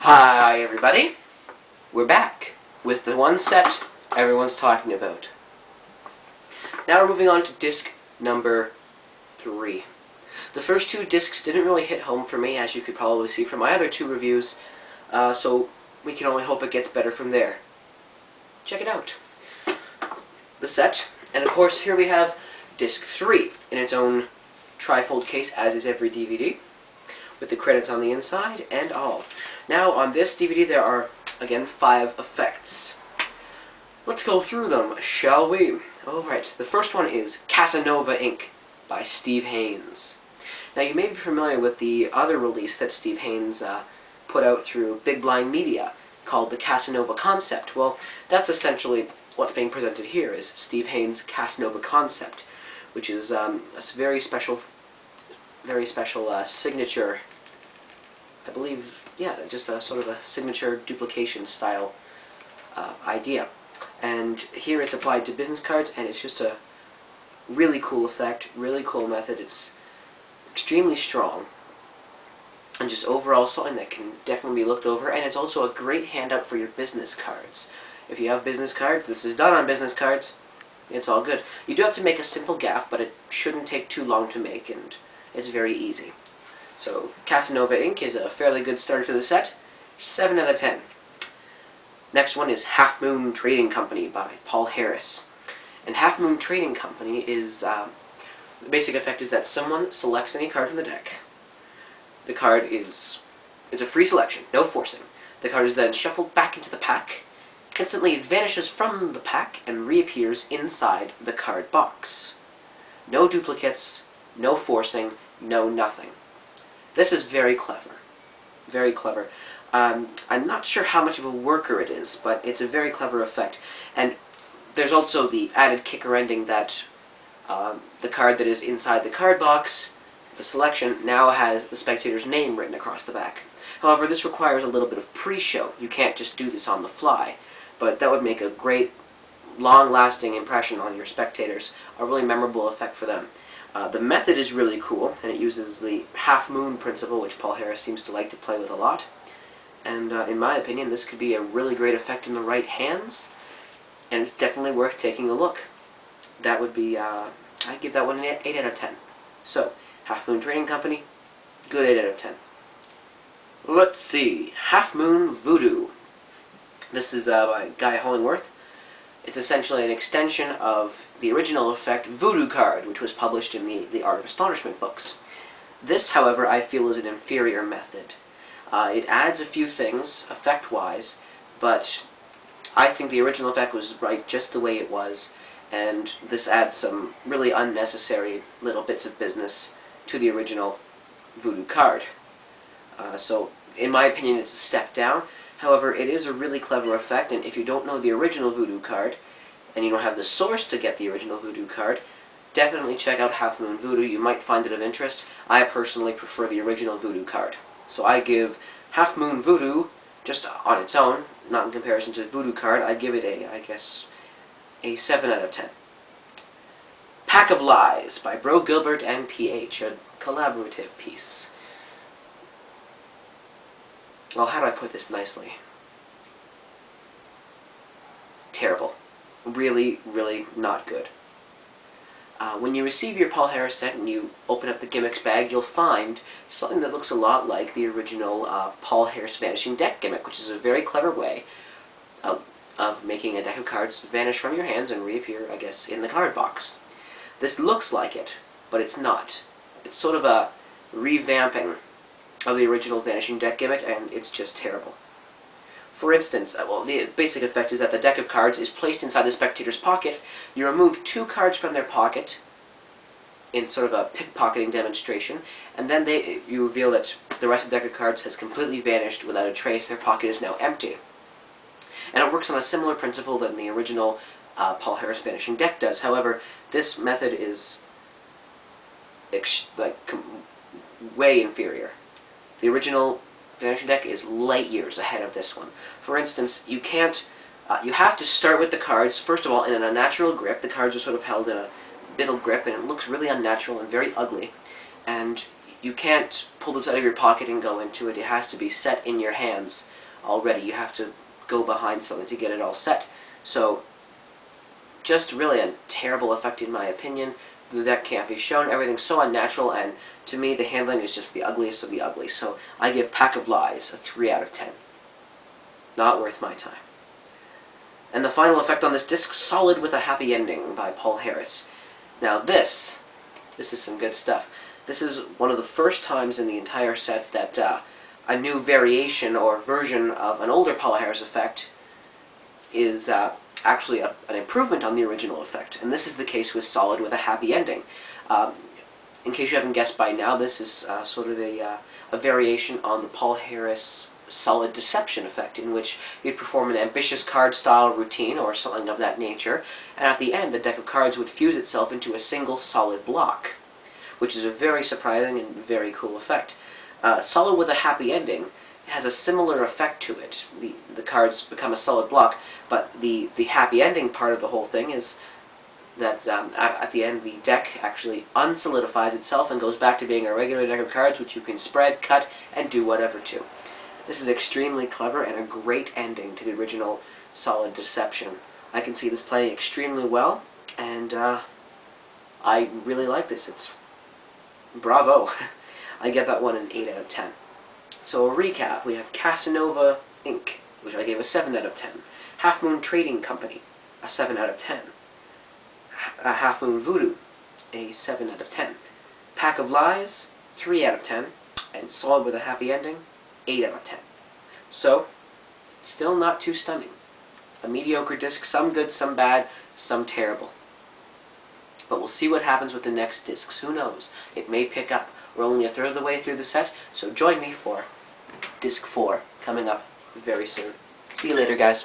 Hi everybody, we're back with the one set everyone's talking about. Now we're moving on to disc number 3. The first two discs didn't really hit home for me, as you could probably see from my other two reviews, so we can only hope it gets better from there. Check it out. The set, and of course here we have disc 3 in its own trifold case, as is every DVD, with the credits on the inside and all. Now on this DVD there are, again, 5 effects. Let's go through them, shall we? Alright, the first one is Casanova Inc. by Steve Haynes. Now you may be familiar with the other release that Steve Haynes put out through Big Blind Media, called the Casanova Concept. Well, that's essentially what's being presented here, is Steve Haynes' Casanova Concept, which is a very special signature, I believe, yeah, just a sort of a signature duplication style idea. And here it's applied to business cards, and it's just a really cool effect, really cool method. It's extremely strong, and just overall something that can definitely be looked over, and it's also a great handout for your business cards. If you have business cards, this is done on business cards, it's all good. You do have to make a simple gaff, but it shouldn't take too long to make, and it's very easy. So, Casanova Inc. is a fairly good starter to the set. 7 out of 10. Next one is Halfmoon Trading Company by Paul Harris. And Halfmoon Trading Company is, the basic effect is that someone selects any card from the deck. The card is, it's a free selection, no forcing. The card is then shuffled back into the pack. Instantly it vanishes from the pack and reappears inside the card box. No duplicates, no forcing, no nothing. This is very clever. Very clever. I'm not sure how much of a worker it is, but it's a very clever effect. And there's also the added kicker ending that the card that is inside the card box, the selection, now has the spectator's name written across the back. However, this requires a little bit of pre-show. You can't just do this on the fly. But that would make a great, long-lasting impression on your spectators, a really memorable effect for them. The method is really cool, and it uses the half-moon principle, which Paul Harris seems to like to play with a lot. And in my opinion, this could be a really great effect in the right hands, and it's definitely worth taking a look. That would be, I'd give that one an 8 out of 10. So, Halfmoon Trading Company, good 8 out of 10. Let's see, Halfmoon Voodoo. This is by Guy Hollingworth. It's essentially an extension of the original effect Voodoo card, which was published in the Art of Astonishment books. This, however, I feel is an inferior method. It adds a few things, effect-wise, but I think the original effect was right just the way it was, and this adds some really unnecessary little bits of business to the original Voodoo card. So, in my opinion, it's a step down. However, it is a really clever effect, and if you don't know the original Voodoo card, and you don't have the source to get the original Voodoo card, definitely check out Halfmoon Voodoo. You might find it of interest. I personally prefer the original Voodoo card. So I give Halfmoon Voodoo, just on its own, not in comparison to the Voodoo card, I'd give it a 7 out of 10. Pack of Lies by Bro Gilbert and PH, a collaborative piece. Well, how do I put this nicely? Terrible. Really, really not good. When you receive your Paul Harris set and you open up the gimmicks bag, you'll find something that looks a lot like the original Paul Harris Vanishing Deck gimmick, which is a very clever way of making a deck of cards vanish from your hands and reappear, I guess, in the card box. This looks like it, but it's not. It's sort of a revamping of the original Vanishing Deck gimmick, and it's just terrible. For instance, well, the basic effect is that the deck of cards is placed inside the spectator's pocket. You remove 2 cards from their pocket in sort of a pickpocketing demonstration, and then you reveal that the rest of the deck of cards has completely vanished without a trace. Their pocket is now empty. And it works on a similar principle than the original Paul Harris Vanishing Deck does. However, this method is way inferior. The original Vanishing Deck is light years ahead of this one. For instance, you have to start with the cards, first of all, in an unnatural grip. The cards are sort of held in a middle grip, and it looks really unnatural and very ugly. And you can't pull this out of your pocket and go into it. It has to be set in your hands already. You have to go behind something to get it all set. So, just really a terrible effect in my opinion. The deck can't be shown. Everything's so unnatural, and to me the handling is just the ugliest of the ugly. So I give Pack of Lies a 3 out of 10. Not worth my time. And the final effect on this disc, Solid with a Happy Ending by Paul Harris. Now this is some good stuff. This is one of the first times in the entire set that a new variation or version of an older Paul Harris effect is actually an improvement on the original effect. And this is the case with Solid with a Happy Ending. In case you haven't guessed by now, this is sort of a variation on the Paul Harris Solid Deception effect, in which you'd perform an ambitious card-style routine or something of that nature, and at the end the deck of cards would fuse itself into a single solid block, which is a very surprising and very cool effect. Solid with a Happy Ending has a similar effect to it. The cards become a solid block, but the happy ending part of the whole thing is that at the end the deck actually unsolidifies itself and goes back to being a regular deck of cards which you can spread, cut, and do whatever to. This is extremely clever and a great ending to the original Solid Deception. I can see this playing extremely well, and I really like this. It's bravo. I give that one an 8 out of 10. So a recap, we have Casanova Inc., which I gave a 7 out of 10. Halfmoon Trading Company, a 7 out of 10. Halfmoon Voodoo, a 7 out of 10. Pack of Lies, 3 out of 10. And Solid with a Happy Ending, 8 out of 10. So, still not too stunning. A mediocre disc, some good, some bad, some terrible. But we'll see what happens with the next discs. Who knows? It may pick up. We're only a third of the way through the set, so join me for Disc 4, coming up very soon. See you later, guys.